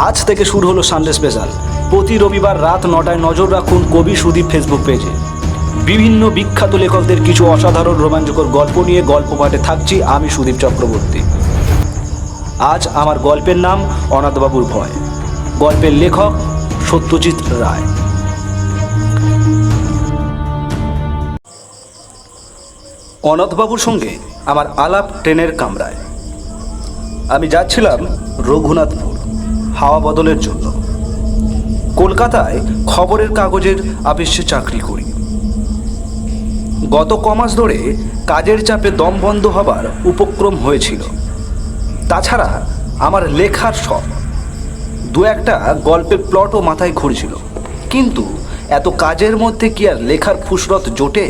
আজ থেকে শুরু হলো সানডে স্পেশাল। প্রতি রবিবার রাত 9টায় নজর রাখুন কবি সুদীপ ফেসবুক পেজে। বিভিন্ন বিখ্যাত লেখকদের কিছু অসাধারণ রোমাঞ্চকর গল্প নিয়ে গল্প পাঠে থাকছি আমি সুদীপ চক্রবর্তী। আজ আমার গল্পের নাম অনাথবাবুর ভয়। গল্পের লেখক সত্যজিৎ রায়। অনাথবাবুর সঙ্গে আমার আলাপ ট্রেনের কামরায়। আমি যাচ্ছিলাম রঘুনাথপুর হাওয়া বদলের জন্য। কলকাতায় খবরের কাগজের অফিসে চাকরি করি। গত কমাস ধরে কাজের চাপে দম বন্ধ হবার উপক্রম হয়েছিল। তাছাড়া আমার লেখার শখ, দু একটা গল্পের প্লটও মাথায় ঘুরছিল, কিন্তু এত কাজের মধ্যে কি আর লেখার ফুসরত জোটে?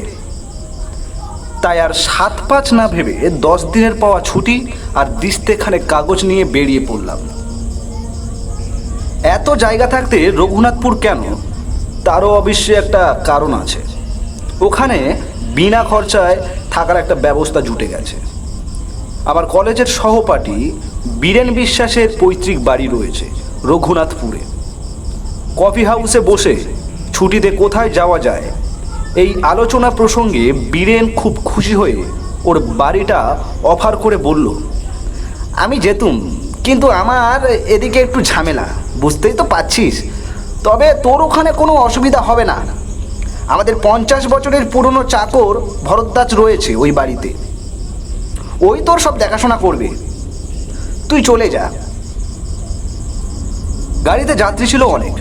তাই আর 7-5 না ভেবে 10 দিনের পাওয়া ছুটি আর দিস্তেখানে কাগজ নিয়ে বেরিয়ে পড়লাম। এত জায়গা থাকতে রঘুনাথপুর কেন, তারও অবশ্যই একটা কারণ আছে। ওখানে বিনা খরচায় থাকার একটা ব্যবস্থা জুটে গেছে। আমার কলেজের সহপাঠী বীরেন বিশ্বাসের পৈতৃক বাড়ি রয়েছে রঘুনাথপুরে। কফি হাউসে বসে ছুটিতে কোথায় যাওয়া যায় এই আলোচনা প্রসঙ্গে বীরেন খুব খুশি হয়ে ওর বাড়িটা অফার করে বলল, আমি যেতুম, কিন্তু আমার এদিকে একটু ঝামেলা, বুঝতেই তো পাচ্ছিস। তবে তোর ওখানে কোনো অসুবিধা হবে না। আমাদের 50 বছরের পুরনো চাকর ভরদ্বাজ রয়েছে ওই বাড়িতে, ওই তোর সব দেখাশোনা করবে, তুই চলে যা। গাড়িতে যাত্রী ছিল অনেক।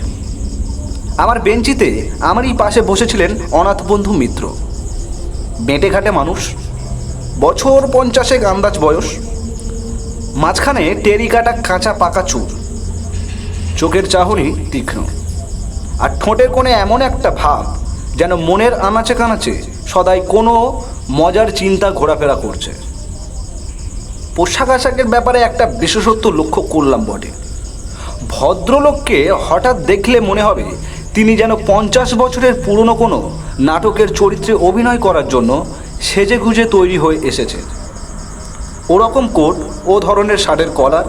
আমার বেঞ্চিতে আমারই পাশে বসেছিলেন অনাথ বন্ধু মিত্র। বেঁটে ঘাটে মানুষ, বছর 50 আন্দাজ বয়স। মাঝখানে টেরিকাটা কাঁচা পাকা চুল, চোখের চাহনি তীক্ষ্ণ, আর ঠোঁটের কোণে এমন একটা ভাব যেন মনের আনাচে কানাচে সদাই কোনো মজার চিন্তা ঘোরাফেরা করছে। পোশাক আশাকের ব্যাপারে একটা বিশেষত্ব লক্ষ্য করলাম বটে। ভদ্রলোককে হঠাৎ দেখলে মনে হবে তিনি যেন 50 বছরের পুরনো কোনো নাটকের চরিত্রে অভিনয় করার জন্য সেজে গুজে তৈরি হয়ে এসেছে। ওরকম কোট, ও ধরনের শার্টের কলার,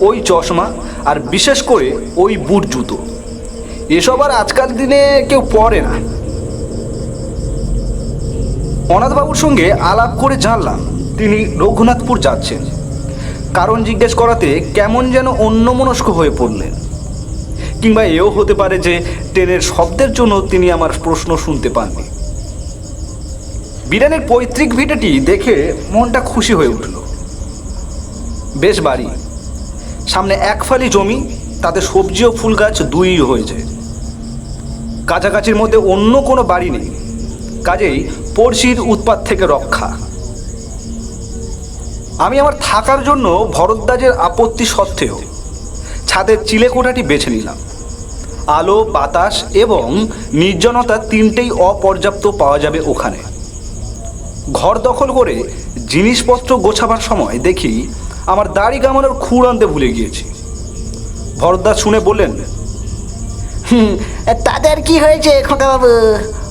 ওই চশমা, আর বিশেষ করে ওই বুট জুতো, এসব আর আজকাল দিনে কেউ পরে না। অনাথবাবুর সঙ্গে আলাপ করে জানলাম তিনি রঘুনাথপুর যাচ্ছেন। কারণ জিজ্ঞেস করাতে কেমন যেন অন্যমনস্ক হয়ে পড়লেন। কিংবা এও হতে পারে যে ট্রেনের শব্দের জন্য তিনি আমার প্রশ্ন শুনতে পাননি। বীরেনের পৈতৃক ভিটেটি দেখে মনটা খুশি হয়ে উঠল। বেশ বাড়ি, সামনে 1 ফালি জমি, তাতে সবজি ও ফুল গাছ দুই হয়েছে। কাছাকাছির মধ্যে অন্য কোনো বাড়ি নেই, কাজেই পড়শির উৎপাত থেকে রক্ষা। আমি আমার থাকার জন্য ভরদ্বাজের আপত্তি সত্ত্বেও ছাদের চিলেকোঠাটি বেছে নিলাম। আলো, বাতাস এবং নির্জনতা তিনটেই অপর্যাপ্ত পাওয়া যাবে ওখানে। ঘর দখল করে জিনিসপত্র গোছাবার সময় দেখি আমার দাড়ি কামানোর খুর আনতে ভুলে গিয়েছি। ভরদ্বাজ শুনে বললেন, তাদের কি হয়েছে খোকাবাবু?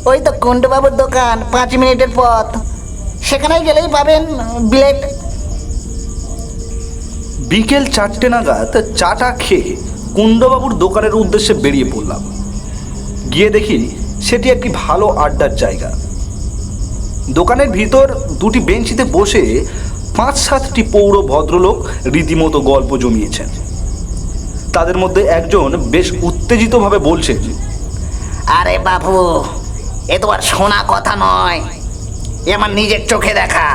ওই তো কুণ্ডবাবুর দোকান, 5 মিনিটের পথ, সেখানেই গেলেই পাবেন বিলেট। বিকেল 4টে নাগাদ চাটা খেয়ে কুণ্ডবাবুর দোকানের উদ্দেশ্যে বেরিয়ে পড়লাম। গিয়ে দেখি সেটি একটি ভালো আড্ডার জায়গা। দোকানের ভিতর দুটি বেঞ্চিতে বসে 5-7টি পৌর ভদ্রলোক রীতিমতো গল্প জমিয়েছেন। তাদের মধ্যে একজন বেশ উত্তেজিতভাবে বলছেন, আরে বাবু, এ তো আর শোনা কথা নয়, এ আমার নিজের চোখে দেখা।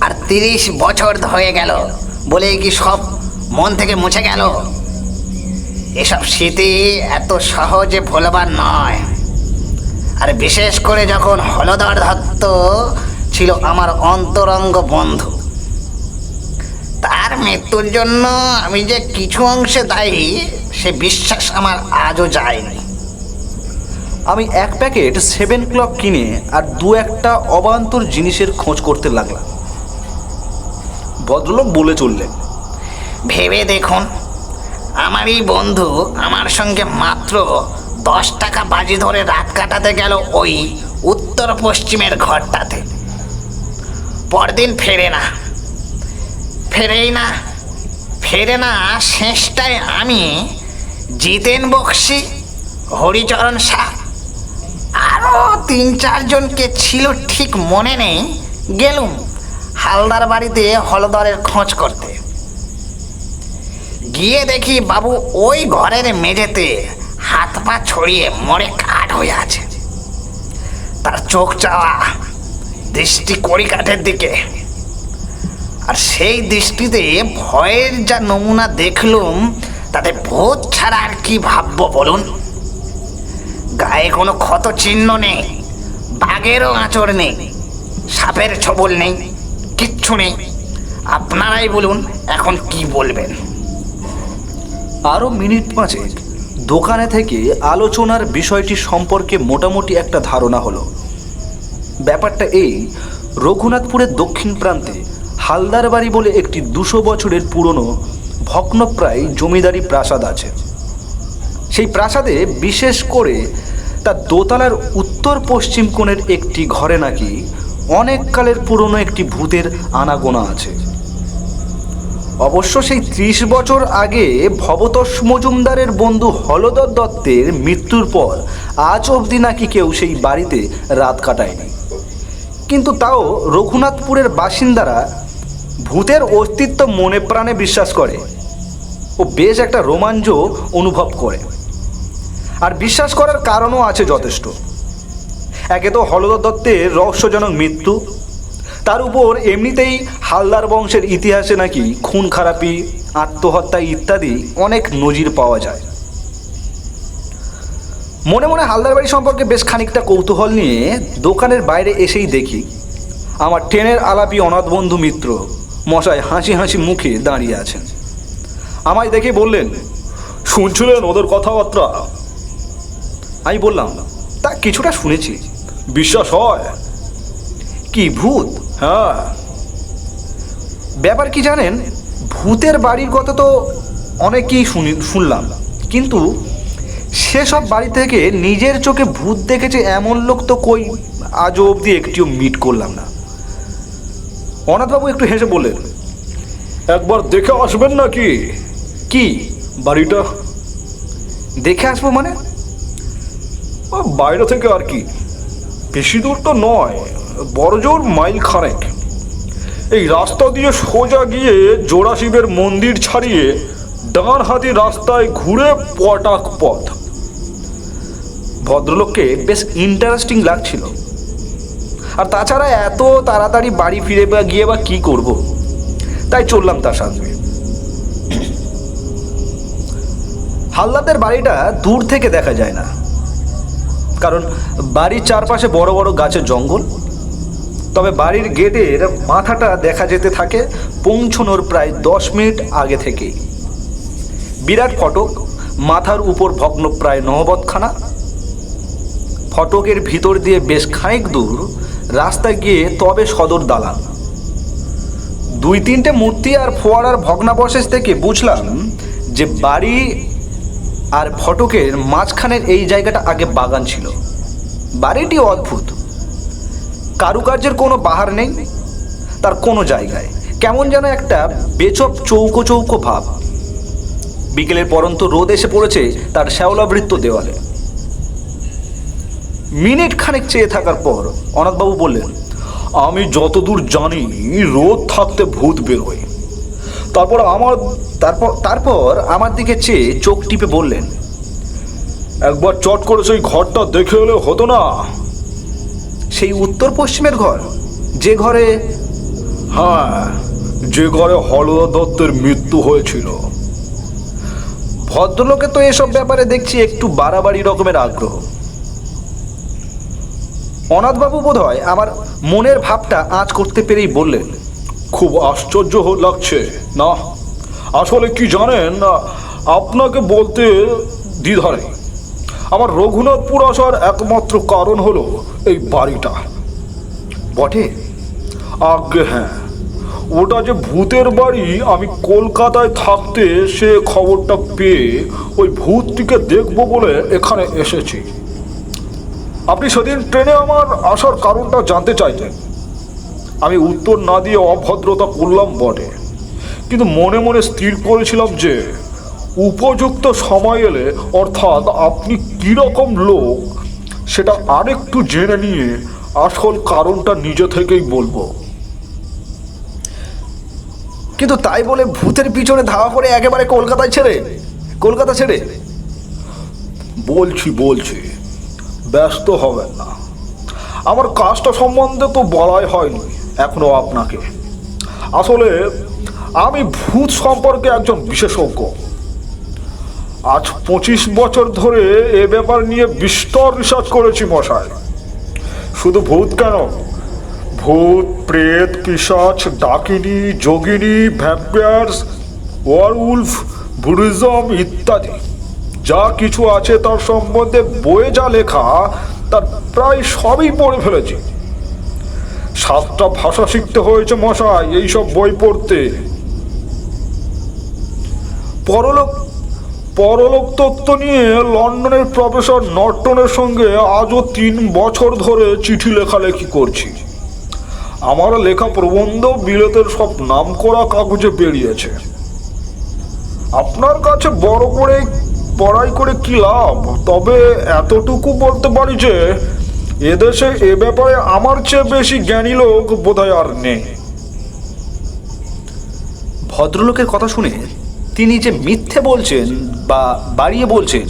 আর 30 বছর হয়ে গেল বলে কি সব মন থেকে মুছে গেল? এসব স্মৃতি এত সহজে ভোলবার নয়। আর বিশেষ করে যখন হলধর দত্ত ছিল আমার অন্তরঙ্গ বন্ধু, তার মৃত্যুর জন্য আমি যে কিছু অংশে দায়ী সে বিশ্বাস আমার আজও যায়নি। আমি 1 প্যাকেট 7 ক্লক কিনে আর 2-একটা অবান্তর জিনিসের খোঁজ করতে লাগলাম। ভদ্রলোক বলে চললেন, ভেবে দেখুন, আমারই বন্ধু আমার সঙ্গে মাত্র 10 টাকা বাজি ধরে রাত কাটাতে গেল ওই উত্তর পশ্চিমের ঘরটাতে। পরদিন ফেরেই না, ফেরে না শেষটায় আমি, জিতেন বক্সি, হরিচরণ শাহ, আরও 3-4জনকে ছিল ঠিক মনে নেই, গেলুম হালদার বাড়িতে হলদরের খোঁজ করতে। গিয়ে দেখি বাবু ওই ঘরের মেঝেতে হাত পা ছড়িয়ে মরে কাঠ হয়ে আছে। তার চোখ চাওয়া দৃষ্টি কড়িকাঠের দিকে, আর সেই দৃষ্টিতে ভয়ের যা নমুনা দেখলুম তাতে ভূত ছাড়া আর কি ভাববো বলুন। গায়ে কোনো ক্ষত চিহ্ন নেই, বাঘেরও আঁচড় নেই, সাপের ছবল নেই, কিচ্ছু নেই। আপনারাই বলুন এখন কি বলবেন। আরও মিনিট 5 দোকানে থেকে আলোচনার বিষয়টি সম্পর্কে মোটামুটি একটা ধারণা হলো। ব্যাপারটা এই, রঘুনাথপুরের দক্ষিণ প্রান্তে হালদার বাড়ি বলে একটি 200 বছরের পুরনো ভগ্নপ্রায় জমিদারি প্রাসাদ আছে। সেই প্রাসাদে বিশেষ করে তার দোতলার উত্তর পশ্চিম কোণের একটি ঘরে নাকি অনেক কালের পুরনো একটি ভূতের আনাগোনা আছে। অবশ্য সেই 30 বছর আগে ভবতোষ মজুমদারের বন্ধু হলদর দত্তের মৃত্যুর পর আজ অবধি নাকি কেউ সেই বাড়িতে রাত কাটায়নি। কিন্তু তাও রঘুনাথপুরের বাসিন্দারা ভূতের অস্তিত্ব মনে প্রাণে বিশ্বাস করে ও বেশ একটা রোমাঞ্চ অনুভব করে। আর বিশ্বাস করার কারণও আছে যথেষ্ট। একে তো হলদর দত্তের রহস্যজনক মৃত্যু, তার উপর এমনিতেই হালদার বংশের ইতিহাসে নাকি খুন খারাপি, আত্মহত্যা ইত্যাদি অনেক নজির পাওয়া যায়। মনে মনে হালদার বাড়ি সম্পর্কে বেশ খানিকটা কৌতূহল নিয়ে দোকানের বাইরে এসেই দেখি আমার ট্রেনের আলাপি অনাথ বন্ধু মিত্র মশাই হাসি হাসি মুখে দাঁড়িয়ে আছেন। আমায় দেখে বললেন, শুনছিলেন ওদের কথাবার্তা? আমি বললাম, তা কিছুটা শুনেছি। বিশ্বাস হয়? কি ভূত? হ্যাঁ। ব্যাপার কি জানেন, ভূতের বাড়ির কথা তো অনেকেই শুনলাম, কিন্তু সেসব বাড়ি থেকে নিজের চোখে ভূত দেখেছে এমন লোক তো কই আজও অবধি একটিও মিট করলাম না। অনাথবাবু একটু হেসে বললেন, একবার দেখে আসবেন নাকি? কি বাড়িটা? দেখে আসবো মানে? বাইরে থেকে আর কি, বেশি দূর তো নয়, বড়জোর মাইল খানেক। এই রাস্তা দিয়ে সোজা গিয়ে জোড়া শিবের মন্দির ছাড়িয়ে ডান হাতি রাস্তায় ঘুরে পটাক পথ। ভদ্রলোককে বেশ ইন্টারেস্টিং লাগছিল। আর তাছাড়া এত তাড়াতাড়ি বাড়ি ফিরে গিয়ে বা কী করব, তাই চললাম তার সঙ্গে। হালদারদের বাড়িটা দূর থেকে দেখা যায় না, কারণ বাড়ির চারপাশে বড় বড় গাছের জঙ্গল। তবে বাড়ির গেটের মাথাটা দেখা যেতে থাকে পৌঁছনোর প্রায় 10 মিনিট আগে থেকেই। বিরাট ফটক, মাথার উপর ভগ্নপ্রায় নহবতখানা। ফটকের ভিতর দিয়ে বেশ খানিক দূর রাস্তা গিয়ে তবে সদর দালান। 2-3টে মূর্তি আর ফোয়ারার ভগ্নাবশেষ থেকে বুঝলাম যে বাড়ি আর ফটকের মাঝখানের এই জায়গাটা আগে বাগান ছিল। বাড়িটি অদ্ভুত, কারুকার্যের কোনো বাহার নেই তার কোনো জায়গায়, কেমন যেন একটা বেচপ চৌকো চৌকো ভাব। বিকেলের পরন্ত রোদ এসে পড়েছে তার শ্যাওলাবৃত্ত দেওয়ালে। মিনিট খানেক চেয়ে থাকার পর অনাথবাবু বললেন, আমি যতদূর জানি রোদ থাকতে ভূত বেরোয়। তারপর আমার দিকে চেয়ে চোখ টিপে বললেন, একবার চট করে সেই ঘরটা দেখে এলে হতো না? সেই উত্তর পশ্চিমের ঘর, যে ঘরে? হ্যাঁ, যে ঘরে হলদর দত্তের মৃত্যু হয়েছিল। ভদ্রলোকে তো এসব ব্যাপারে দেখছি একটু বাড়াবাড়ি রকমের আগ্রহ। অনাথবাবু বোধ হয় আমার মনের ভাবটা আঁচ করতে পেরেই বললেন, খুব আশ্চর্য লাগছে না? আসলে কি জানেন, আপনাকে বলতে দ্বিধা নেই। আমার রঘুনাথপুর আসার একমাত্র কারণ হলো এই বাড়িটা। বটে? আজ্ঞে হ্যাঁ, ওটা যে ভূতের বাড়ি আমি কলকাতায় থাকতে সে খবরটা পেয়ে ওই ভূতটিকে দেখব বলে এখানে এসেছি। আপনি সেদিন ট্রেনে আমার আসার কারণটা জানতে চাইতেন। আমি উত্তর না দিয়ে অভদ্রতা করলাম বটে, কিন্তু মনে মনে স্থির করেছিলাম যে উপযুক্ত সময় এলে, অর্থাৎ আপনি কীরকম লোক সেটা আরেকটু জেনে নিয়ে আসল কারণটা নিজে থেকেই বলবো। কিন্তু তাই বলে ভূতের পিছনে ধাওয়া করে একেবারে কলকাতা ছেড়ে বলছি ব্যস্ত হবেন না। আমার কাজটা সম্বন্ধে তো বলাই হয়নি এখনো আপনাকে। আসলে আমি ভূত সম্পর্কে একজন বিশেষজ্ঞ। আজ 25 বছর ধরে এ ব্যাপার নিয়ে বিস্তর রিসার্চ করেছি মশাই। শুধু ভূত কেন, ভূত, প্রেত, পিশাচ, ডাকিনী, যোগিনী, ভ্যাম্পায়ার্স, ওয়ারউলফ, বুদ্ধিজম ইত্যাদি যা কিছু আছে তার সম্বন্ধে বইয়ে যা লেখা তার প্রায় সবই পড়ে ফেলেছি। 7টা ভাষা শিখতে হয়েছে মশাই এইসব বই পড়তে। পরলোক তত্ত্ব নিয়ে লন্ডনের প্রফেসর নর্টনের সঙ্গে আজও 3 বছর ধরে চিঠি লেখালেখি করছি। আমার লেখা প্রবন্ধ বিলেতের সব নামকরা কাগজে বেরিয়েছে। আপনার কাছে বড় করে পড়াই করে কি লাভ? তবে এতটুকু বলতে পারি যে এদেশে এ ব্যাপারে আমার চেয়ে বেশি জ্ঞানী লোক বোধহয় আর নেই। ভদ্রলোকের কথা শুনে তিনি যে মিথ্যে বলছেন বা বাড়িয়ে বলছেন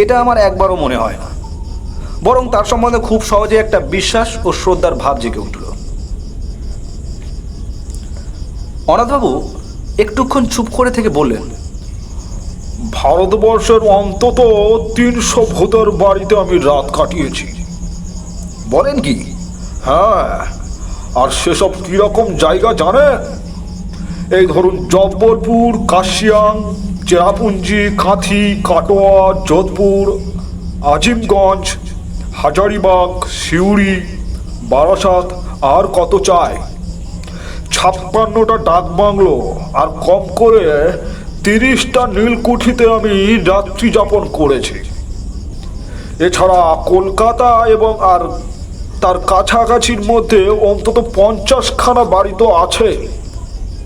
এটা আমার একবারও মনে হয় না, বরং তার সম্বন্ধে খুব সহজে একটা বিশ্বাস ও শ্রদ্ধার ভাব জেগে উঠল। অনাথবাবু একটুক্ষণ চুপ করে থেকে বললেন, ভারতবর্ষের অন্তত 300 ভূতের বাড়িতে আমি রাত কাটিয়েছি। বলেন কি? হ্যাঁ, আর সেসব কিরকম জায়গা জানেন? এই ধরুন জব্বলপুর, কাশিয়াং, চেরাপুঞ্জি, কাঁথি, কাটোয়া, যোধপুর, আজিমগঞ্জ, হাজারিবাগ, সিউড়ি, বারাসাত, আর কত চাই। 56টা ডাক বাংলো আর কম করে 30টা নীলকুঠিতে আমি রাত্রি যাপন করেছি। এছাড়া কলকাতা এবং আর তার কাছাকাছির মধ্যে অন্তত 50খানা বাড়ি তো আছে।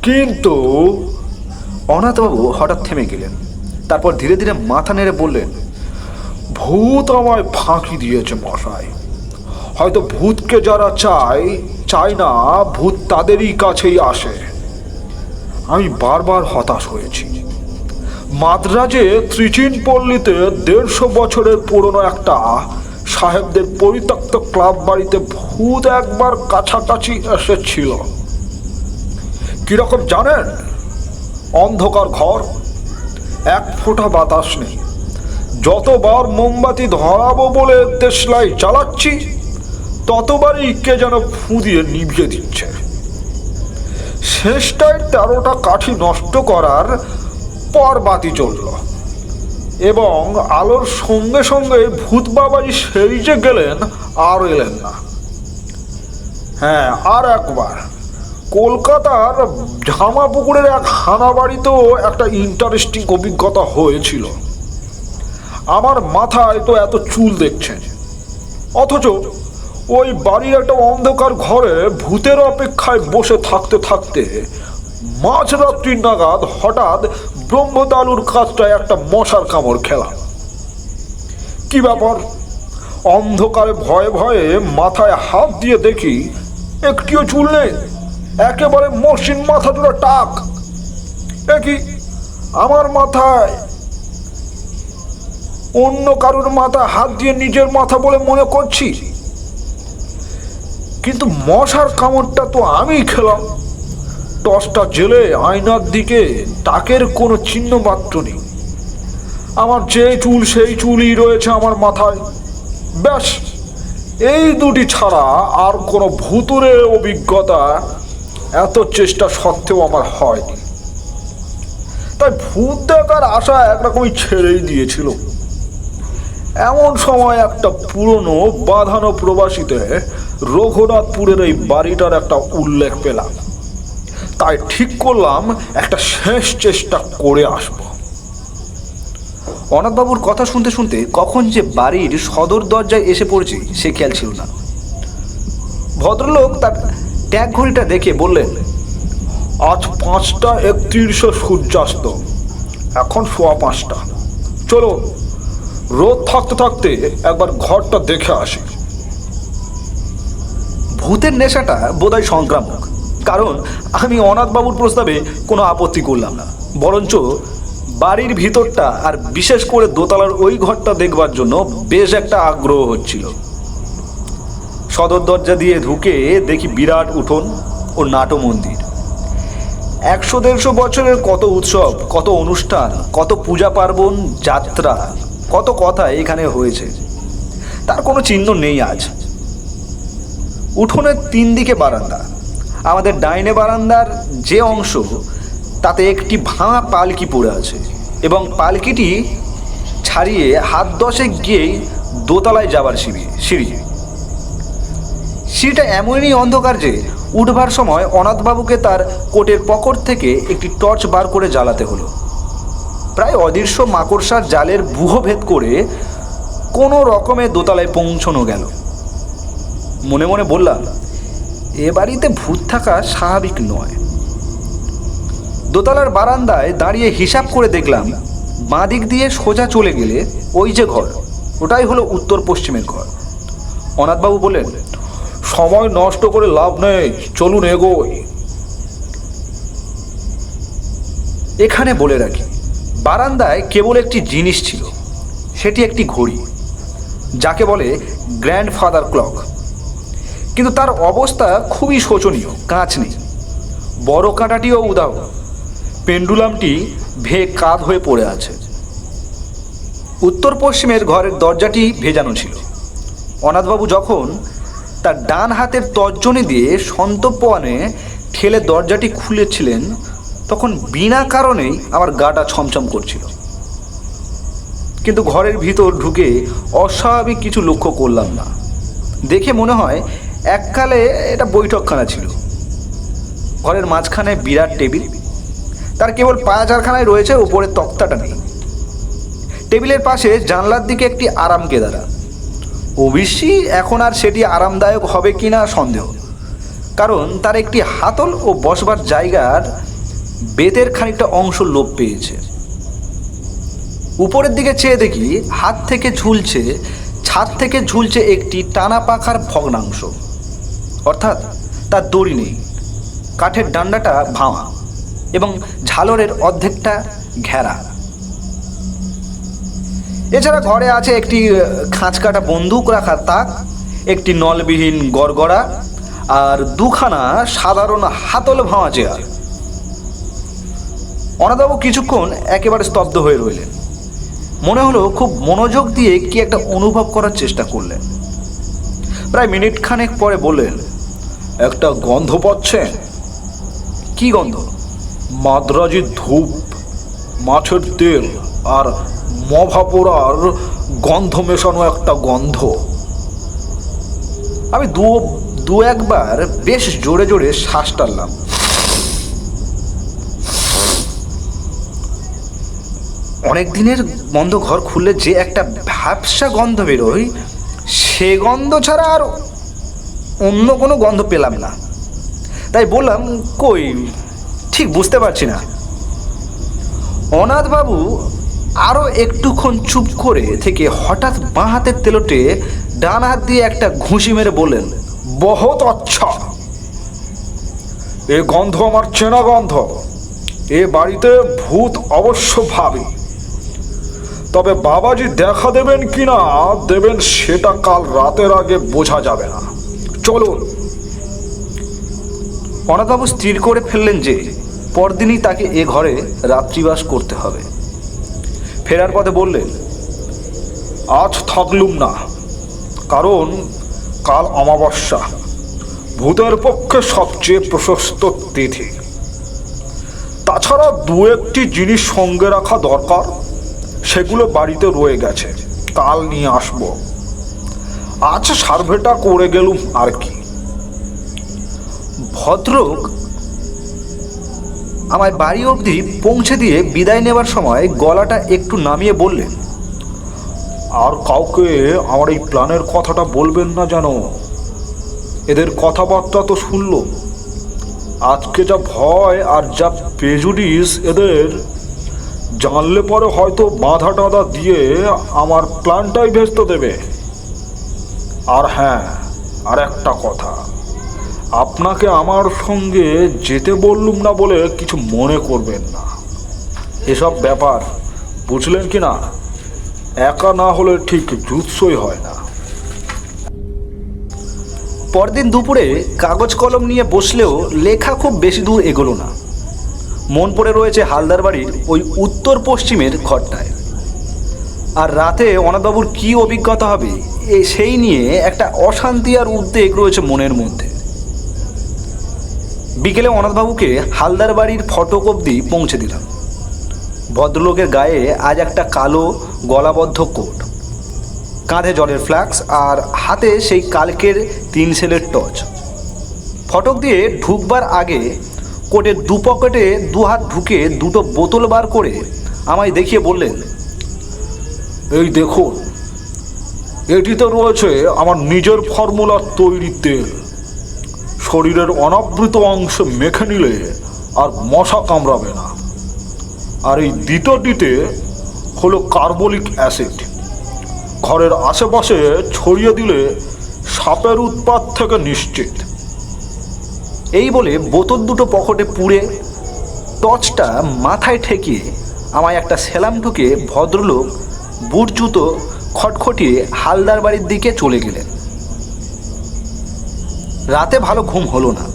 কিন্তু অনাথবাবু হঠাৎ থেমে গেলেন, তারপর ধীরে ধীরে মাথা নেড়ে বললেন, ভূত আমায় ফাঁকি দিয়েছে মশাই। হয়তো ভূতকে যারা চায় না, ভূত তাদেরই কাছেই আসে। আমি বারবার হতাশ হয়েছি। মাদ্রাজে ত্রিচিনপল্লীতে 150 বছরের পুরনো একটা সাহেবদের পরিত্যক্ত ক্লাব বাড়িতে ভূত একবার কাছাকাছি এসেছিল। কিরকম জানেন? অন্ধকার ঘর, 1 ফোঁটা বাতাস নেই। যতবার মোমবাতি ধরাবো বলে দেশলাই চালাচ্ছি ততবারই কে যেন ফু দিয়ে নিভিয়ে দিচ্ছে। শেষটায় 13টা কাঠি নষ্ট করার পর বাতি জ্বলল এবং আলোর সঙ্গে সঙ্গে ভূত বাবাই সেই যে গেলেন আর এলেন না। হ্যাঁ, আর একবার কলকাতার ঝামাপুকুরের এক হানা বাড়িতেও একটা ইন্টারেস্টিং অভিজ্ঞতা হয়েছিল। আমার মাথায় তো এত চুল দেখছেন, অথচ ওই বাড়ির একটা অন্ধকার ঘরে ভূতের অপেক্ষায় বসে থাকতে থাকতে মাঝরাত্রি নাগাদ হঠাৎ ব্রহ্মতালুর কাছটায় একটা মশার কামড় খেলাম। কি ব্যাপার? অন্ধকারে ভয়ে ভয়ে মাথায় হাত দিয়ে দেখি একটিও চুল নেই, একেবারে মসৃণ মাথা জোড়া টাক। একই আমার মাথায় অন্য কারোর মাথা হাত দিয়ে নিজের মাথা বলে মনে করছি, কিন্তু মশার কামড়টা তো আমি খেলাম। টর্চটা জেলে আয়নার দিকে টাকের কোনো চিহ্ন মাত্র নেই। আমার যে চুল সেই চুলই রয়েছে আমার মাথায়। ব্যাস, এই দুটি ছাড়া আর কোনো ভুতুরে অভিজ্ঞতা এত চেষ্টা সত্ত্বেও আমার হয়নি। তাই ভূত দেখার আশা একরকমই ছেড়েই দিয়েছিল। এমন সময় একটা পুরনো বাঁধানো প্রবাসীতে রঘুনাথপুরের এই বাড়িটার একটা উল্লেখ পেলাম। তাই ঠিক করলাম একটা শেষ চেষ্টা করে আসব। অনাথবাবুর কথা শুনতে শুনতে কখন যে বাড়ির সদর দরজায় এসে পড়েছি সে খেয়াল ছিল না। ভদ্রলোক তার ট্যাগ ঘড়িটা দেখে বললেন, আজ 5:31 সূর্যাস্ত, এখন 5:15। চলো, রোদ থাকতে থাকতে একবার ঘরটা দেখে আসি। ভূতের নেশাটা বোধহয় সংক্রামক, কারণ আমি অনাথবাবুর প্রস্তাবে কোনো আপত্তি করলাম না, বরঞ্চ বাড়ির ভিতরটা আর বিশেষ করে দোতলার ওই ঘরটা দেখবার জন্য বেশ একটা আগ্রহ হচ্ছিল। সদর দরজা দিয়ে ঢুকে দেখি বিরাট উঠোন ও নাটো মন্দির। 100-150 বছরের কত উৎসব, কত অনুষ্ঠান, কত পূজা পার্বণ, যাত্রা, কত কথা এখানে হয়েছে, তার কোনো চিহ্ন নেই আজ। উঠোনের 3 দিকে বারান্দা। আমাদের ডাইনে বারান্দার যে অংশ, তাতে একটি ভাঙা পালকি পড়ে আছে এবং পালকিটি ছাড়িয়ে হাত 10 গিয়েই দোতলায় যাবার সিঁড়ি। সিঁড়িটা এমনই অন্ধকার যে উঠবার সময় অনাথবাবুকে তার কোটের পকেট থেকে একটি টর্চ বার করে জ্বালাতে হলো। প্রায় অদৃশ্য মাকড়সার জালের বুহ ভেদ করে কোনো রকমে দোতলায় পৌঁছানো গেল। মনে মনে বললাম, এ বাড়িতে ভূত থাকা স্বাভাবিক নয়। দোতলার বারান্দায় দাঁড়িয়ে হিসাব করে দেখলাম, বাঁ দিক দিয়ে সোজা চলে গেলে ওই যে ঘর, ওটাই হলো উত্তর পশ্চিমের ঘর। অনাথবাবু বললেন, সময় নষ্ট করে লাভ নেই, চলুন এগোই। এখানে বলে রাখি, বারান্দায় কেবল একটি জিনিস ছিল, সেটি একটি ঘড়ি, যাকে বলে গ্র্যান্ডফাদার ক্লক। কিন্তু তার অবস্থা খুবই শোচনীয়, কাঁচ নেই, বড় কাঁটাটিও উধাও, পেন্ডুলামটি ভেঙে কাত হয়ে পড়ে আছে। উত্তর পশ্চিমের ঘরের দরজাটি ভেজানো ছিল। অনাথবাবু যখন তার ডান হাতের তর্জনী দিয়ে সন্তর্পণে ঠেলে দরজাটি খুলেছিলেন, তখন বিনা কারণেই আমার গাটা ছমছম করছিল। কিন্তু ঘরের ভিতর ঢুকে অস্বাভাবিক কিছু লক্ষ্য করলাম না। দেখে মনে হয় এককালে এটা বৈঠকখানা ছিল। ঘরের মাঝখানে বিরাট টেবিল, তার কেবল পায়াচারখানায় রয়েছে, উপরে তক্তাটা নেই। টেবিলের পাশে জানলার দিকে একটি আরাম কেদারা। অবশ্যই এখন আর সেটি আরামদায়ক হবে কিনা সন্দেহ, কারণ তার একটি হাতল ও বসবার জায়গার বেতের খানিকটা অংশ লোপ পেয়েছে। উপরের দিকে চেয়ে দেখি ছাদ থেকে ঝুলছে একটি টানা পাখার ভগ্নাংশ, অর্থাৎ তার দড়ি নেই, কাঠের ডান্ডাটা ভাঙা এবং ঝালরের অর্ধেকটা ঘেরা। এছাড়া ঘরে আছে একটি খাঁচকাটা বন্দুক রাখার তাক, একটি নলবিহীন গড়গড়া আর 2খানা সাধারণ হাতল ভাঙা চেয়ার। অনাথবাবু কিছুক্ষণ একেবারে স্তব্ধ হয়ে রইলেন। মনে হলো খুব মনোযোগ দিয়ে কি একটা অনুভব করার চেষ্টা করলেন। প্রায় মিনিট খানেক পরে বললেন, একটা গন্ধ পাচ্ছেন? কি গন্ধ? মাদ্রাজি ধূপ, মাছের তেল আর মভা পোড়ার গন্ধ মেশানো একটা গন্ধ। আমি দু একবার বেশ জোরে জোরে শ্বাস টানলাম। অনেক দিনের বন্ধ ঘর খুললে যে একটা ভ্যাপসা গন্ধ বেরোয়, সে গন্ধ ছাড়া আর অন্য কোনো গন্ধ পেলাম না। তাই বললাম, কই, ঠিক বুঝতে পারছি না। অনাথবাবু আরও একটুক্ষণ চুপ করে থেকে হঠাৎ বাঁ হাতের তেলোটে ডান হাত দিয়ে একটা ঘুষি মেরে বললেন, বহুত আচ্ছা, এ গন্ধ আমার চেনা গন্ধ। এ বাড়িতে ভূত অবশ্য ভাবি, তবে বাবাজি দেখা দেবেন কিনা দেবেন সেটা কাল রাতের আগে বোঝা যাবে না। চলুন। অনাথবাবু স্থির করে ফেললেন যে পরদিনই তাকে এ ঘরে রাত্রিবাস করতে হবে। ফেরার পথে বললেন, আজ থাকলুম না, কারণ কাল অমাবস্যা, ভূতের পক্ষে সবচেয়ে প্রশস্ত তিথি। তাছাড়া 2-1টি জিনিস সঙ্গে রাখা দরকার, সেগুলো বাড়িতে রয়ে গেছে, কাল নিয়ে আসব। আজ সার্ভেটা করে গেলুম আর কি। ভদ্রলোক আমায় বাড়ি অবধি পৌঁছে দিয়ে বিদায় নেবার সময় গলাটা একটু নামিয়ে বললেন, আর কাউকে আমার এই প্ল্যানের কথাটা বলবেন না যেন। এদের কথাবার্তা তো শুনল, আজকে যা ভয় আর যা প্রেজুডিস এদের, জানলে পরে হয়তো বাঁধা টাঁধা দিয়ে আমার প্ল্যানটাই ভেস্তে দেবে। আর হ্যাঁ, আর একটা কথা, আপনাকে আমার সঙ্গে যেতে বললুম না বলে কিছু মনে করবেন না। এসব ব্যাপার বুঝলেন কি না, একা না হলে ঠিক জুৎসই হয় না। পরদিন দুপুরে কাগজ কলম নিয়ে বসলেও লেখা খুব বেশি দূর এগোলো না। মন পড়ে রয়েছে হালদার বাড়ির ওই উত্তর পশ্চিমের ঘরটায়। আর রাতে অনাথবাবুর কী অভিজ্ঞতা হবে সেই নিয়ে একটা অশান্তি আর উদ্বেগ রয়েছে মনের মধ্যে। বিকেলে অনাথবাবুকে হালদার বাড়ির ফটক অবধি পৌঁছে দিলাম। ভদ্রলোকের গায়ে আজ একটা কালো গলাবদ্ধ কোট, কাঁধে জলের ফ্লাক্স আর হাতে সেই কালকের 3 সেলের টর্চ। ফটক দিয়ে ঢুকবার আগে কোটের দু পকেটে 2 হাত ঢুকে 2টো বোতল বার করে আমায় দেখিয়ে বললেন, এই দেখুন, এটিতে রয়েছে আমার নিজের ফর্মুলার তৈরি তেল। শরীরের অনাবৃত অংশে মেখে নিলে আর মশা কামড়াবে না। আর এই দ্বিতীয়টিতে হলো কার্বলিক অ্যাসিড। ঘরের আশেপাশে ছড়িয়ে দিলে সাপের উৎপাত থেকে নিশ্চিত। এই বলে বোতল দুটো পকেটে পুড়ে টর্চটা মাথায় ঠেকিয়ে আমায় একটা সেলাম ঢুকে ভদ্রলোক বুট জুতো খটখটিয়ে হালদার বাড়ির দিকে চলে গেলেন। রাতে ভালো ঘুম হলো না।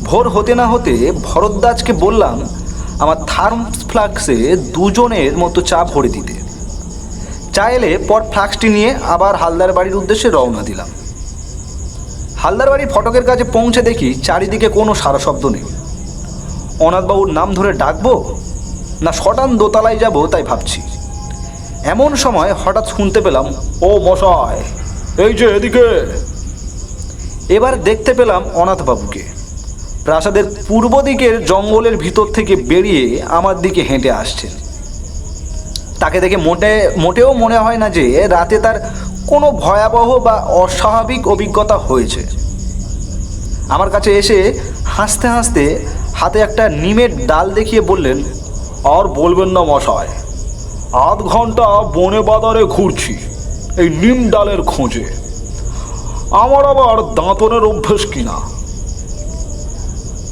ভোর হতে না হতে ভরদ্বাজকে বললাম আমার থার্মস ফ্লাক্সে 2 জনের মতো চা ভরে দিতে। চা এলে পর ফ্লাক্সটি নিয়ে আবার হালদার বাড়ির উদ্দেশ্যে রওনা দিলাম। হালদার বাড়ির ফটকের কাছে পৌঁছে দেখি চারিদিকে কোনো সারা শব্দ নেই। অনাথবাবুর নাম ধরে ডাকবো না শটান দোতলায় যাব তাই ভাবছি। এমন সময় হঠাৎ শুনতে পেলাম, ও মশাই, এই যে এদিকে। এবার দেখতে পেলাম অনাথবাবুকে প্রাসাদের পূর্ব দিকের জঙ্গলের ভিতর থেকে বেরিয়ে আমার দিকে হেঁটে আসছেন। তাকে দেখে মোটেও মনে হয় না যে রাতে তার কোনো ভয়াবহ বা অস্বাভাবিক অভিজ্ঞতা হয়েছে। আমার কাছে এসে হাসতে হাসতে হাতে একটা নিমের ডাল দেখিয়ে বললেন, আর বলবেন না মশাই, আধ ঘন্টা বনে বাজারে ঘুরছি এই নিম ডালের খোঁজে। আমার আবার দাঁতনের অভ্যেস কিনা।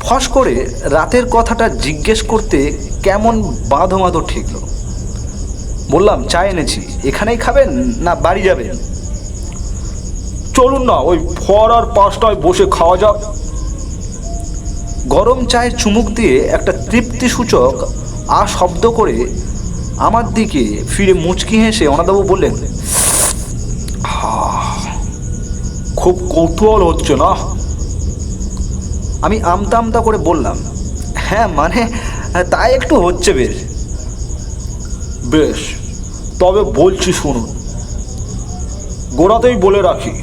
ফস করে রাতের কথাটা জিজ্ঞেস করতে কেমন বাঁধো বাঁধো ঠেকল। বললাম, চা এনেছি, এখানেই খাবেন না বাড়ি যাবেন? চলুন না, ওই ফোয়ারার পাশটায় বসে খাওয়া যাক। গরম চায়ের চুমুক দিয়ে একটা তৃপ্তিসূচক শব্দ করে আমার দিকে ফিরে মুচকি হেসে অনাথবাবু বললেন, খুব কৌতূহল হচ্ছে না? আমি আমতা আমতা করে বললাম, হ্যাঁ মানে তাই একটু হচ্ছে। বেশ বেশ, তবে বলছি শুনুন। গোড়াতেই বলে রাখি,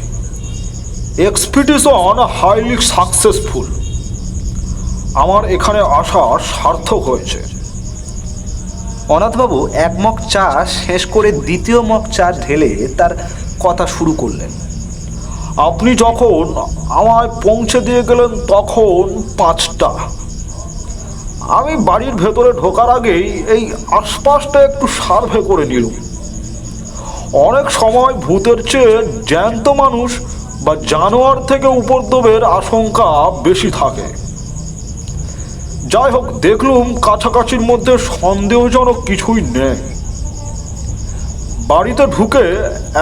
এক্সপিডিশন হাইলি সাকসেসফুল। আমার এখানে আসা সার্থক হয়েছে। অনাথবাবু 1 মগ চা শেষ করে 2য় মগ চা ঢেলে তার কথা শুরু করলেন। আপনি যখন আমায় পৌঁছে দিয়ে গেলেন তখন 5টা। আমি বাড়ির ভেতরে ঢোকার আগেই এই আশপাশটা একটু সার্ভে করে নিলাম। অনেক সময় ভূতের চেয়ে জ্যান্ত মানুষ বা জানোয়ার থেকে উপদ্রবের আশঙ্কা বেশি থাকে। যাই হোক, দেখলুম কাছাকাছির মধ্যে সন্দেহজনক কিছুই নেই। বাড়িতে ঢুকে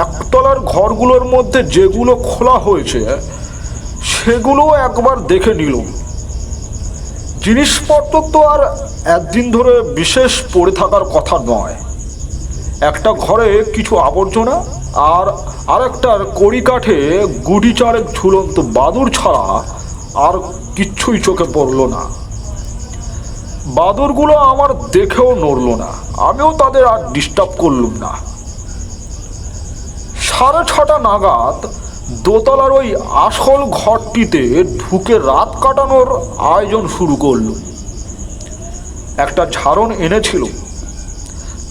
একতলার ঘরগুলোর মধ্যে যেগুলো খোলা হয়েছে সেগুলো একবার দেখে নিলাম। জিনিসপত্র তো আর একদিন ধরে বিশেষ পড়ে থাকার কথা নয়। একটা ঘরে কিছু আবর্জনা আর আরেকটার কড়িকাঠে গুটি চারেক ঝুলন্ত বাদুড় ছাড়া আর কিচ্ছুই চোখে পড়ল না। বাদুড়গুলো আমার দেখেও নড়ল না, আমিও তাদের আর ডিস্টার্ব করলুম না। 6:30 নাগাদ দোতলার ওই আসল ঘরটিতে ঢুকে রাত কাটানোর আয়োজন শুরু করল। একটা ঝাড়ন এনেছিল,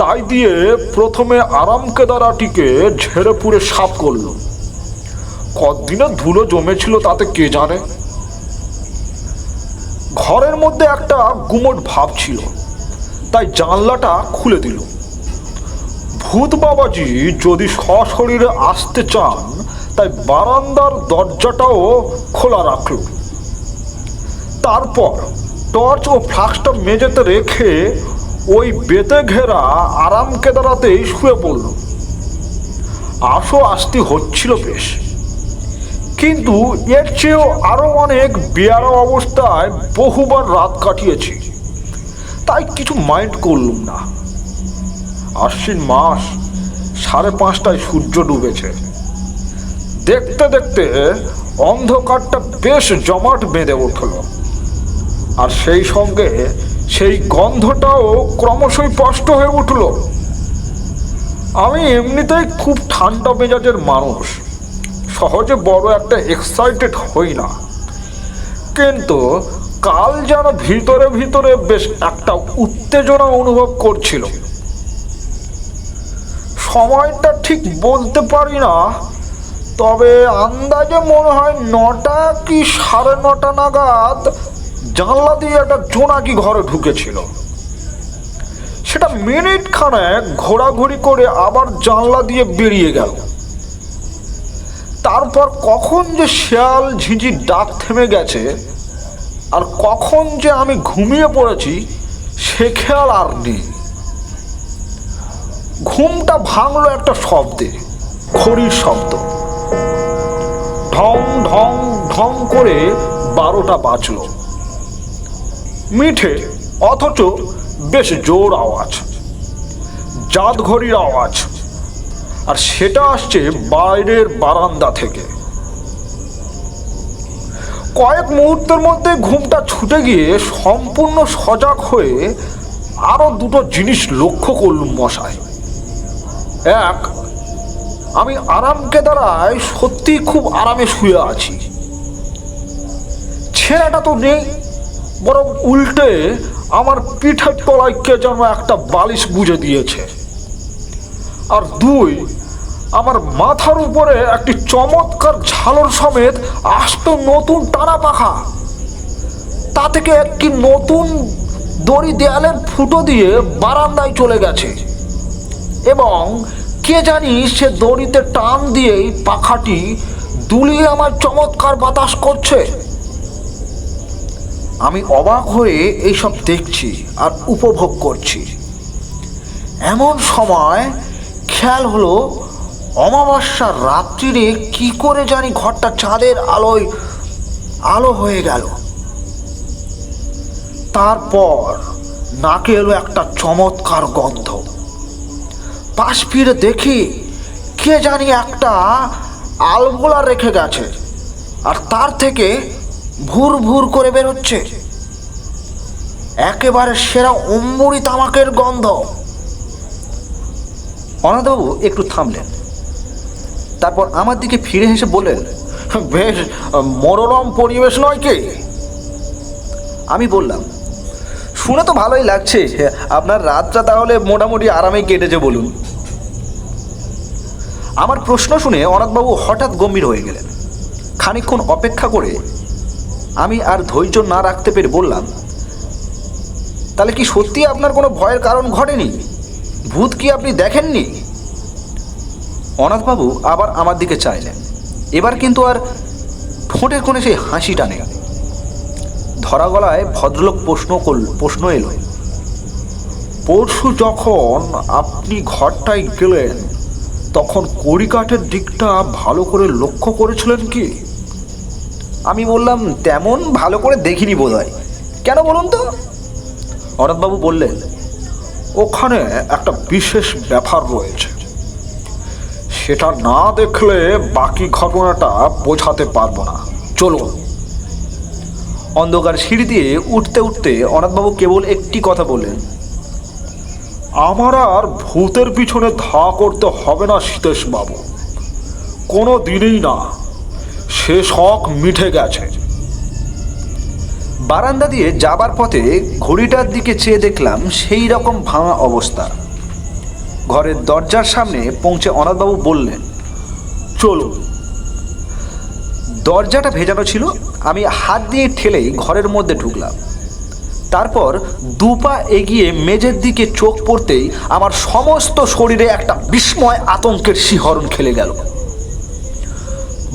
তাই দিয়ে প্রথমে আরাম কেদারাটিকে ঝেড়ে পুড়ে সাফ করল। কতদিনে ধুলো জমেছিল তাতে কে জানে। ঘরের মধ্যে একটা গুমট ভাব ছিল, তাই জানলাটা খুলে দিল। ভূত বাবাজি যদি সশরীরে আসতে চান, তাই বারান্দার দরজাটাও খোলা রাখল। তারপর টর্চ ও ফ্লাক্সটা মেঝেতে রেখে ওই বেতে ঘেরা আরাম কেদারাতেই শুয়ে পড়ল। আসো আসতে হচ্ছিল বেশ, কিন্তু এর চেয়েও আরো অনেক বেয়ারা অবস্থায় বহুবার রাত কাটিয়েছি, তাই কিছু মাইন্ড করলুম না। আশ্বিন মাস, 5:30টায় সূর্য ডুবেছে। দেখতে দেখতে অন্ধকারটা বেশ জমাট বেঁধে উঠল, আর সেই সঙ্গে সেই গন্ধটাও ক্রমশই স্পষ্ট হয়ে উঠল। আমি এমনিতেই খুব ঠান্ডা মেজাজের মানুষ, সহজে বড় একটা এক্সাইটেড হই না, কিন্তু কাল যেন ভিতরে ভিতরে বেশ একটা উত্তেজনা অনুভব করছিল। সময়টা ঠিক বলতে পারি না, তবে আন্দাজে মনে হয় 9টা কি 9:30 নাগাদ জানলা দিয়ে একটা জোনাকি ঘরে ঢুকেছিল। সেটা মিনিট খানেক ঘোরাঘুরি করে আবার জানলা দিয়ে বেরিয়ে গেল। তারপর কখন যে শেয়াল ঝিঁঝির ডাক থেমে গেছে আর কখন যে আমি ঘুমিয়ে পড়েছি সে খেয়াল আর নেই। ঘুমটা ভাঙলো একটা শব্দে, খড়ির শব্দ। ঢং ঢং ঢং করে 12টা বাজল। মিঠে অথচ বেশ জোর আওয়াজ, জাত ঘড়ির আওয়াজ, আর সেটা আসছে বাইরের বারান্দা থেকে। কয়েক মুহূর্তের মধ্যে ঘুমটা ছুটে গিয়ে সম্পূর্ণ সজাগ হয়ে আরো দুটো জিনিস লক্ষ্য করলুম মশাই। এক, আমি আরাম কেদারায় সত্যি খুব আরামে শুয়ে আছি। ছেলেটা তো নেই, বরং উল্টে আমার পিঠের তলায় কে যেন একটা বালিশ গুজে দিয়েছে। আর 2, আমার মাথার উপরে একটি চমৎকার ঝালর সমেত আস্ত নতুন টানা পাখা, তা থেকে একটি নতুন দড়ি দেয়ালের ফুটো দিয়ে বারান্দায় চলে গেছে, এবং কে জানি সে দড়িতে টান দিয়েই পাখাটি দুলিয়ে আমার চমৎকার বাতাস করছে। আমি অবাক হয়ে এইসব দেখছি আর উপভোগ করছি। এমন সময় খেয়াল হলো অমাবস্যার রাত্রিরে কি করে জানি ঘরটা চাঁদের আলোয় আলো হয়ে গেল। তারপর নাকে এলো একটা চমৎকার গন্ধ। পাশ ফিরে দেখি কে জানি একটা আলগোলা রেখে গেছে, আর তার থেকে ভুর ভুর করে বেরোচ্ছে একেবারে সেরা অম্বুরি তামাকের গন্ধ। অনাথবাবু একটু থামলেন, তারপর আমার দিকে ফিরে হেসে বললেন, বেশ মনোরম পরিবেশ নয় কি? আমি বললাম, শুনে তো ভালোই লাগছে, আপনার রাতটা তাহলে মোটামুটি আরামেই কেটেছে বলুন। আমার প্রশ্ন শুনে অনাথবাবু হঠাৎ গম্ভীর হয়ে গেলেন। খানিকক্ষণ অপেক্ষা করে আমি আর ধৈর্য না রাখতে পেরে বললাম, তাহলে কি সত্যি আপনার কোনো ভয়ের কারণ ঘটেনি? ভূত কি আপনি দেখেননি? অনাথবাবু আবার আমার দিকে চাইলেন। এবার কিন্তু আর ঠোঁটের কোণে সেই হাসিটা নেই। ধরা গলায় ভদ্রলোক প্রশ্ন এলো, পরশু যখন আপনি ঘরটায় গেলেন তখন কড়িকাঠের দিকটা ভালো করে লক্ষ্য করেছিলেন কি? আমি বললাম, তেমন ভালো করে দেখিনি বোধহয়। কেন বলুন তো? অনাথবাবু বললেন, ওখানে একটা বিশেষ ব্যাপার রয়েছে, সেটা না দেখলে বাকি ঘটনাটা বোঝাতে পারবো না। চলুন। অন্ধকার সিঁড়ি দিয়ে উঠতে উঠতে অনাথবাবু কেবল একটি কথা বললেন, আমার আর ভূতের পিছনে ধা করতে হবে না সীতেশ বাবু, কোনো দিনই না। সে শখ মিটে গেছে। বারান্দা দিয়ে যাবার পথে ঘড়িটার দিকে চেয়ে দেখলাম সেই রকম ভাঙা অবস্থা। ঘরের দরজার সামনে পৌঁছে অনাথবাবু বললেন, চলুন। দরজাটা ভেজানো ছিল, আমি হাত দিয়ে ঠেলেই ঘরের মধ্যে ঢুকলাম। তারপর দুপা এগিয়ে মেঝের দিকে চোখ পড়তেই আমার সমস্ত শরীরে একটা বিস্ময় আতঙ্কের শিহরণ খেলে গেল।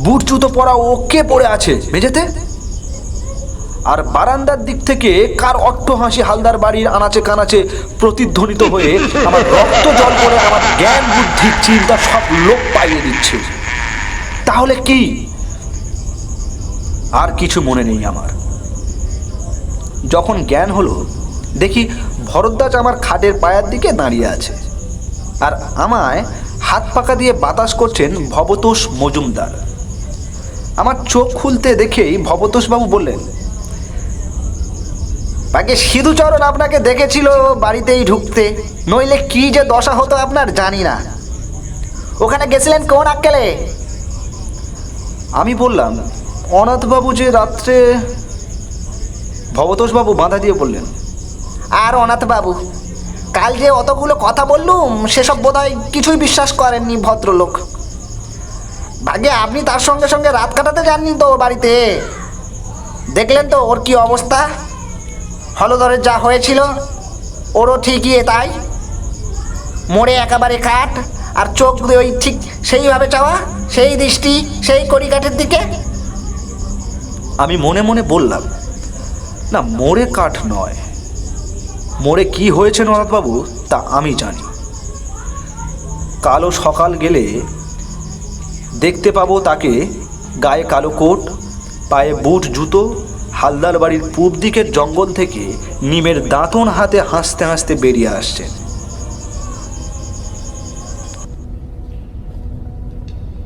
বুট জুতো পরা ও কে পড়ে আছে মেঝেতে? আর বারান্দার দিক থেকে কার অট্টহাসি হালদার বাড়ির আনাচে কানাচে প্রতিধ্বনিত হয়ে আমার রক্ত জল করে আমার জ্ঞান বুদ্ধি চিন্তা সব লোপ পাইয়ে দিচ্ছে। তাহলে কি? আর কিছু মনে নেই আমার। যখন জ্ঞান হলো, দেখি ভরদ্বাজ আমার খাটের পায়ের দিকে দাঁড়িয়ে আছে, আর আমায় হাত পাকা দিয়ে বাতাস করছেন ভবতোষ মজুমদার। আমার চোখ খুলতে দেখেই ভবতোষবাবু বললেন, বাকি সিধুচরণ আপনাকে দেখেছিল বাড়িতেই ঢুকতে, নইলে কি যে দশা হতো আপনার জানি না। ওখানে গেছিলেন কোন আক্কেলে? আমি বললাম, অনাথবাবু যে রাত্রে। ভবতোষবাবু বাধা দিয়ে বললেন, আর অনাথবাবু, কাল যে অতগুলো কথা বললুম সেসব বোধহয় কিছুই বিশ্বাস করেননি ভদ্রলোক। ভাগ্যে আপনি তার সঙ্গে সঙ্গে রাত কাটাতে যাননি তো বাড়িতে। দেখলেন তো ওর কি অবস্থা? হলধরের যা হয়েছিল ওরও ঠিকই তাই, মোড়ে একেবারে কাঠ, আর চোখ ওই ঠিক সেইভাবে চাওয়া, সেই দৃষ্টি সেই কড়িকাঠের দিকে। আমি মনে মনে বললাম, না, মোড়ে কাঠ নয়, মোড়ে কি হয়েছে অনাথবাবু তা আমি জানি। কালো সকাল গেলে দেখতে পাবো তাকে গায়ে কালো কোট, পায়ে বুট জুতো, হালদার বাড়ির পূব দিকের জঙ্গল থেকে নিমের দাঁতন হাতে হাসতে হাসতে বেরিয়ে আসছেন।